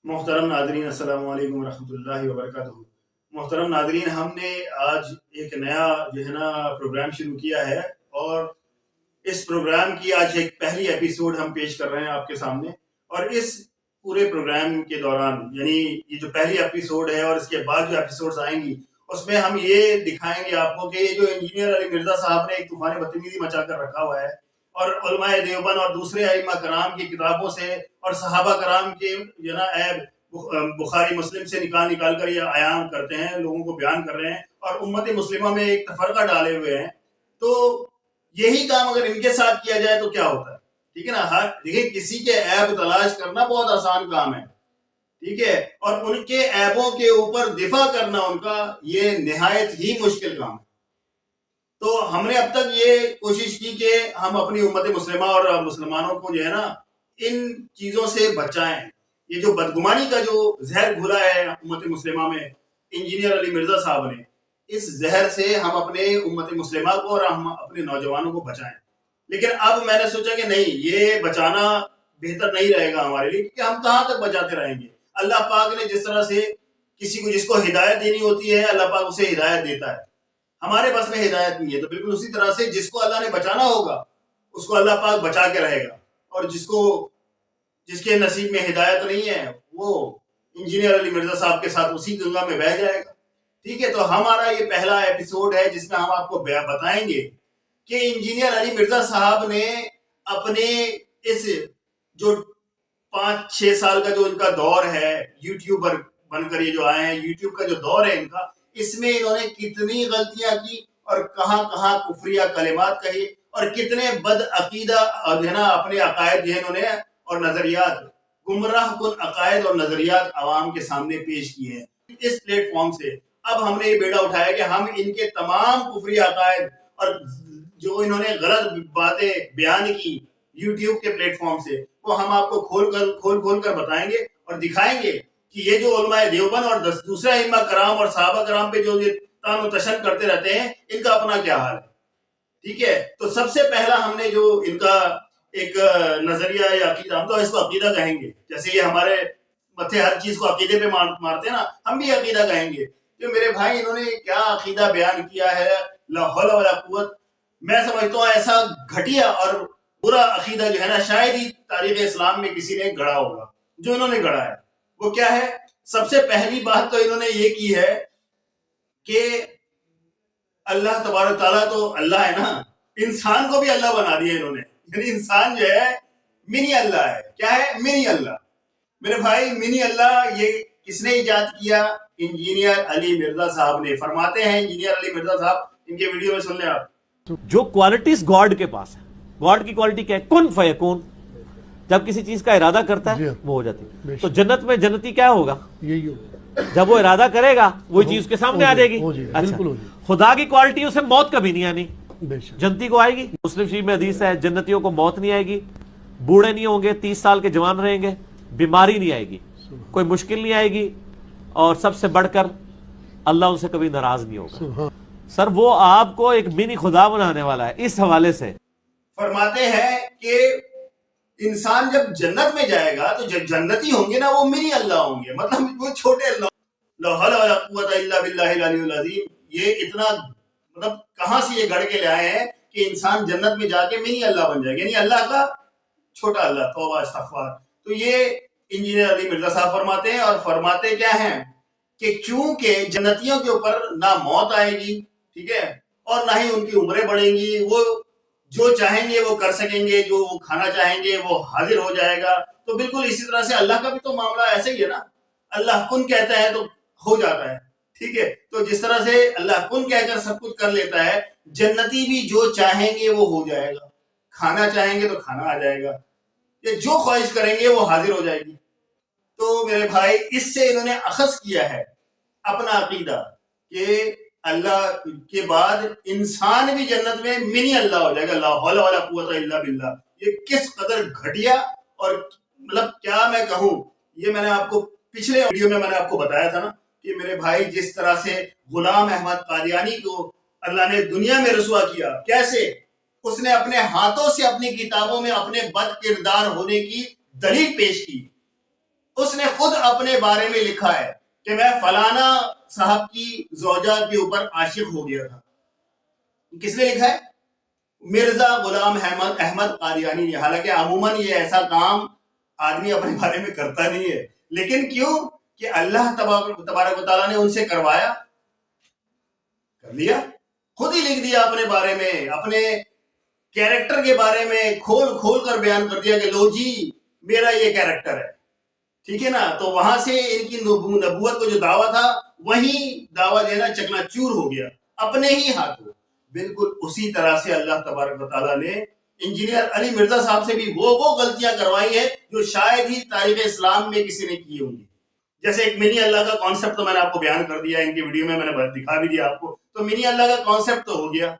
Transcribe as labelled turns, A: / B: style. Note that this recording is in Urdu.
A: محترم ناظرین السلام علیکم ورحمۃ اللہ وبرکاتہ۔ محترم ناظرین، ہم نے آج ایک نیا پروگرام شروع کیا ہے، اور اس پروگرام کی آج ایک پہلی ایپیسوڈ ہم پیش کر رہے ہیں آپ کے سامنے۔ اور اس پورے پروگرام کے دوران، یعنی یہ جو پہلی ایپیسوڈ ہے اور اس کے بعد جو ایپیسوڈز آئیں گی، اس میں ہم یہ دکھائیں گے آپ کو کہ یہ جو انجینئر علی مرزا صاحب نے ایک طوفان بدتمیزی مچا کر رکھا ہوا ہے، اور علماء دیوبند اور دوسرے ائمہ کرام کی کتابوں سے اور صحابہ کرام کے بخاری مسلم سے نکال کر یہ عیان کرتے ہیں، لوگوں کو بیان کر رہے ہیں، اور امت مسلمہ میں ایک تفرقہ ڈالے ہوئے ہیں۔ تو یہی کام اگر ان کے ساتھ کیا جائے تو کیا ہوتا ہے؟ ٹھیک ہے نا۔ دیکھیں، کسی کے عیب تلاش کرنا بہت آسان کام ہے، ٹھیک ہے، اور ان کے عیبوں کے اوپر دفاع کرنا ان کا یہ نہایت ہی مشکل کام ہے۔ تو ہم نے اب تک یہ کوشش کی کہ ہم اپنی امت مسلمہ اور مسلمانوں کو ان چیزوں سے بچائیں۔ یہ جو بدگمانی کا جو زہر گھولا ہے امت مسلمہ میں انجینئر علی مرزا صاحب نے، اس زہر سے ہم اپنے امت مسلمہ کو اور ہم اپنے نوجوانوں کو بچائیں۔ لیکن اب میں نے سوچا کہ نہیں، یہ بچانا بہتر نہیں رہے گا ہمارے لیے، کیونکہ ہم کہاں تک بچاتے رہیں گے۔ اللہ پاک نے جس طرح سے جس کو ہدایت دینی ہوتی ہے، اللہ پاک اسے ہدایت دیتا ہے۔ ہمارے بس میں ہدایت نہیں ہے، تو بالکل اسی طرح سے جس کو اللہ نے بچانا ہوگا اس کو اللہ پاک بچا کے رہے گا، اور جس کے نصیب میں ہدایت نہیں ہے وہ انجینئر علی مرزا صاحب کے ساتھ اسی گنگا میں بہہ جائے گا۔ ٹھیک ہے، تو ہمارا یہ پہلا ایپیسوڈ ہے جس میں ہم آپ کو بتائیں گے کہ انجینئر علی مرزا صاحب نے اپنے اس جو 5-6 سال کا جو ان کا دور ہے، یوٹیوبر بن کر یہ جو آئے ہیں، یوٹیوب کا جو دور ہے ان کا، اس میں انہوں نے کتنی غلطیاں کی اور کہاں کہاں کفریہ کلمات کہی، اور کتنے بد عقیدہ اپنے عقائد انہوں نے اور نظریات، گمراہ کن عقائد اور نظریات عوام کے سامنے پیش کیے ہیں۔ اس پلیٹ فارم سے اب ہم نے یہ بیڑا اٹھایا کہ ہم ان کے تمام کفری عقائد اور جو انہوں نے غلط باتیں بیان کی یوٹیوب کے پلیٹ فارم سے، وہ ہم آپ کو کھول کر بتائیں گے اور دکھائیں گے کہ یہ جو علماء دیوبند اور دوسرے ائمہ کرام اور صحابہ کرام پہ جو یہ تان و تشن کرتے رہتے ہیں، ان کا اپنا کیا حال ہے۔ ٹھیک ہے، تو سب سے پہلا ہم نے جو ان کا ایک نظریہ یا عقیدہ، ہم تو اس کو عقیدہ کہیں گے، جیسے یہ ہمارے متھے ہر چیز کو عقیدے پہ مارتے ہیں نا، ہم بھی عقیدہ کہیں گے کہ میرے بھائی انہوں نے کیا عقیدہ بیان کیا ہے، لا حول ولا قوت۔ میں سمجھتا ہوں ایسا گھٹیا اور برا عقیدہ جو ہے نا، شاید ہی تاریخ اسلام میں کسی نے گڑھا ہوگا جو انہوں نے گڑھا ہے۔ وہ کیا ہے؟ سب سے پہلی بات تو انہوں نے یہ کی ہے کہ اللہ تبارک تعالیٰ تو اللہ ہے نا، انسان کو بھی اللہ بنا دیا انہوں نے، یعنی انسان جو ہے منی اللہ ہے۔ کیا ہے؟ منی اللہ۔ میرے بھائی، منی اللہ یہ کس نے ایجاد کیا؟ انجینئر علی مرزا صاحب نے۔ فرماتے ہیں انجینئر علی مرزا صاحب، ان کے ویڈیو میں سن لیں آپ۔
B: جو کوالٹیز گاڈ کے پاس ہے، گاڈ کی کوالٹی کیا ہے؟ کن فیکون۔ جب کسی چیز کا ارادہ کرتا ہے وہ ہو جاتی ہے۔ تو جنت میں جنتی کیا ہوگا؟ جب وہ ارادہ کرے گا وہی چیز کے سامنے آ جائے گی۔ اچھا، خدا کی کوالٹی اسے موت کبھی نہیں آنی، جنتی کو آئے گی۔ مسلم شریف میں حدیث ہے، جنتیوں کو موت نہیں آئے گی، بوڑھے نہیں ہوں گے، 30 سال کے جوان رہیں گے، بیماری نہیں آئے گی، کوئی مشکل نہیں آئے گی، اور سب سے بڑھ کر اللہ ان سے کبھی ناراض نہیں ہوگا۔ سر، وہ آپ کو ایک منی خدا بنانے والا ہے۔ اس حوالے سے
A: فرماتے ہیں کہ انسان جب جنت میں جائے گا تو جب جنتی ہوں گے نا، وہ منی اللہ ہوں گے، مطلب وہ چھوٹے اللہ۔ لا حول ولا قوت الا باللہ العلی العظیم۔ یہ اتنا کہاں سے یہ گھڑ کے لے آئے ہیں کہ انسان جنت میں جا کے منی اللہ بن جائے گا، یعنی اللہ کا چھوٹا اللہ۔ توبہ استغفار۔ تو یہ انجینئر علی مرزا صاحب فرماتے ہیں، اور فرماتے کیا ہیں کہ چونکہ جنتیوں کے اوپر نہ موت آئے گی، ٹھیک ہے، اور نہ ہی ان کی عمریں بڑھیں گی، وہ جو چاہیں گے وہ کر سکیں گے، جو وہ کھانا چاہیں گے وہ حاضر ہو جائے گا۔ تو بالکل اسی طرح سے اللہ کا بھی تو معاملہ ایسے ہی ہے نا، اللہ کن کہتا ہے تو ہو جاتا ہے، ٹھیک ہے۔ تو جس طرح سے اللہ کن کہہ کر سب کچھ کر لیتا ہے، جنتی بھی جو چاہیں گے وہ ہو جائے گا، کھانا چاہیں گے تو کھانا آ جائے گا، یہ جو خواہش کریں گے وہ حاضر ہو جائے گی۔ تو میرے بھائی، اس سے انہوں نے اخذ کیا ہے اپنا عقیدہ کہ اللہ کے بعد انسان بھی جنت میں منی اللہ ہو جائے گا۔ لا حول ولا قوت الا باللہ۔ یہ کس قدر گھٹیا، اور کیا میں کہوں، یہ میں نے آپ کو پچھلے ویڈیو میں آپ کو بتایا تھا نا کہ میرے بھائی جس طرح سے غلام احمد قادیانی کو اللہ نے دنیا میں رسوا کیا، کیسے اس نے اپنے ہاتھوں سے اپنی کتابوں میں اپنے بد کردار ہونے کی دلیل پیش کی، اس نے خود اپنے بارے میں لکھا ہے کہ میں فلانا صاحب کی زوجہ کے اوپر عاشق ہو گیا تھا. کس نے لکھا ہے؟ مرزا غلام احمد قادیانی نے. حالانکہ عموماً یہ ایسا کام آدمی اپنے بارے میں کرتا نہیں ہے, لیکن کیوں کہ اللہ تبارک و تعالیٰ نے ان سے کروایا, کر لیا, خود ہی لکھ دیا اپنے بارے میں, اپنے کیریکٹر کے بارے میں کھول کھول کر بیان کر دیا کہ لو جی میرا یہ کیریکٹر ہے. ٹھیک ہے نا. تو وہاں سے ان کی نبوت کو جو دعویٰ تھا وہی دعویٰ جو ہے نا چکنا چور ہو گیا اپنے ہی ہاتھوں. بالکل اسی طرح سے اللہ تبارک و تعالیٰ نے انجینئر علی مرزا صاحب سے بھی وہ غلطیاں کروائی ہیں جو شاید ہی تاریخ اسلام میں کسی نے کی ہوں گی. جیسے ایک منی اللہ کا کانسیپٹ تو میں نے آپ کو بیان کر دیا ان کی ویڈیو میں نے دکھا بھی دیا آپ کو. تو منی اللہ کا کانسیپٹ تو ہو گیا,